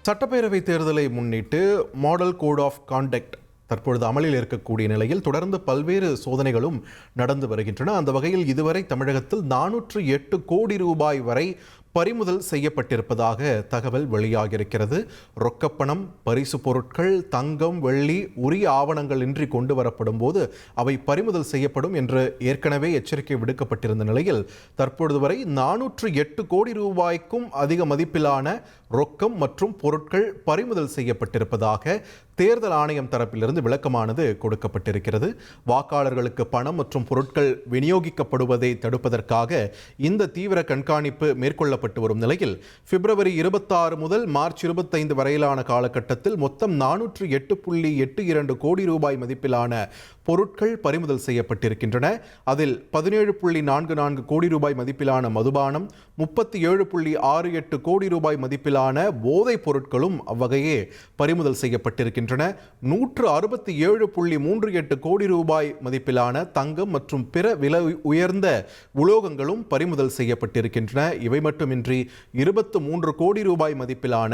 சட்டப்பேரவை தேர்தலை முன்னிட்டு மாடல் கோட் ஆஃப் கான்டக்ட் தற்பொழுது அமலில் இருக்கக்கூடிய நிலையில் தொடர்ந்து பல்வேறு சோதனைகளும் நடந்து வருகின்றன. அந்த வகையில் இதுவரை தமிழகத்தில் 408 கோடி ரூபாய் வரை பறிமுதல் செய்யப்பட்டிருப்பதாக தகவல் வெளியாகியிருக்கிறது. ரொக்கப்பணம், பரிசு பொருட்கள், தங்கம், வெள்ளி உரிய ஆவணங்கள் இன்றி கொண்டு வரப்படும் போது அவை பறிமுதல் செய்யப்படும் என்று ஏற்கனவே எச்சரிக்கை விடுக்கப்பட்டிருந்த நிலையில் தற்பொழுது வரை 408 கோடி ரூபாய்க்கும் அதிக மதிப்பிலான ரொக்கம் மற்றும் பொருட்கள் பறிமுதல் செய்யப்பட்டிருப்பதாக தேர்தல் ஆணையம் தரப்பிலிருந்து விளக்கமானது கொடுக்கப்பட்டிருக்கிறது. வாக்காளர்களுக்கு பணம் மற்றும் பொருட்கள் விநியோகிக்கப்படுவதை தடுப்பதற்காக இந்த தீவிர கண்காணிப்பு மேற்கொள்ளப்பட்டு வரும் நிலையில் பிப்ரவரி 26 முதல் மார்ச் 25 வரையிலான காலகட்டத்தில் மொத்தம் 408.82 கோடி ரூபாய் மதிப்பிலான பொருட்கள் பறிமுதல் செய்யப்பட்டிருக்கின்றன. அதில் 17.44 கோடி ரூபாய் மதிப்பிலான மதுபானம், 37.68 கோடி ரூபாய் மதிப்பிலான போதைப் பொருட்களும் அவ்வகையே பறிமுதல் செய்யப்பட்டிருக்கின்றன. 167.38 கோடி ரூபாய் மதிப்பிலான தங்கம் மற்றும் பிற விலை உயர்ந்த உலோகங்களும் பறிமுதல் செய்யப்பட்டிருக்கின்றன. இவை மட்டுமின்றி 23 கோடி ரூபாய் மதிப்பிலான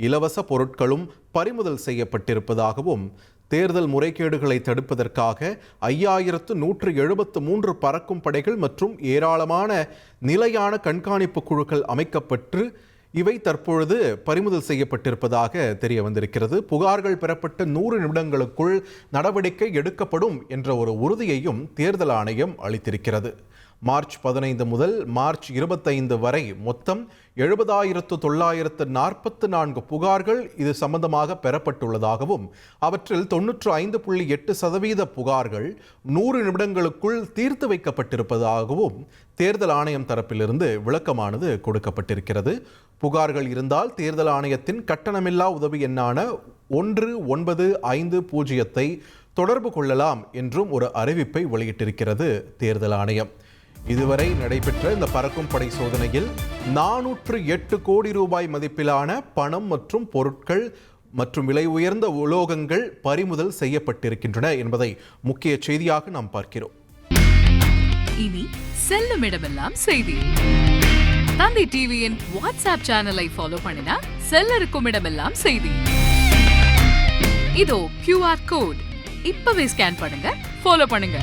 இலவச பொருட்களும் பறிமுதல் செய்யப்பட்டிருப்பதாகவும் தேர்தல் முறைகேடுகளை தடுப்பதற்காக 5173 பறக்கும் படைகள் மற்றும் ஏராளமான நிலையான கண்காணிப்பு குழுக்கள் அமைக்கப்பட்டு இவை தற்பொழுது பறிமுதல் செய்யப்பட்டிருப்பதாக தெரிய வந்திருக்கிறது. புகார்கள் பெறப்பட்ட 100 நிமிடங்களுக்குள் நடவடிக்கை எடுக்கப்படும் என்ற ஒரு உறுதியையும் தேர்தல் ஆணையம் அளித்திருக்கிறது. மார்ச் 15 முதல் மார்ச் 25 வரை மொத்தம் 70,944 புகார்கள் இது சம்பந்தமாக பெறப்பட்டுள்ளதாகவும் அவற்றில் 95.8% புகார்கள் 100 நிமிடங்களுக்குள் தீர்த்து வைக்கப்பட்டிருப்பதாகவும் தேர்தல் ஆணையம் தரப்பிலிருந்து விளக்கமானது கொடுக்கப்பட்டிருக்கிறது. புகார்கள் இருந்தால் தேர்தல் ஆணையத்தின் கட்டணமில்லா உதவி எண்ணான 1950 தொடர்பு கொள்ளலாம் என்றும் ஒரு அறிவிப்பை வெளியிட்டிருக்கிறது தேர்தல் ஆணையம். இதுவரை நடைபெற்ற இந்த பறக்கும் படை சோதனையில் 408 கோடி ரூபாய் மதிப்பிலான பணம் மற்றும் பொருட்கள் மற்றும் விலை உயர்ந்த உலோகங்கள் பறிமுதல் செய்யப்பட்டிருக்கின்றன என்பதை முக்கிய செய்தியாக நாம் பார்க்கிறோம். இனி செல்லும் இடமெல்லாம் செய்தி. தந்தி டிவியின் வாட்ஸ்அப் சேனலை ஃபாலோ பண்ணினா செல்ல இருக்கும் இடமெல்லாம் செய்தி. இதோ QR கோட் இப்பவே ஸ்கேன் பண்ணுங்க, ஃபாலோ பண்ணுங்க.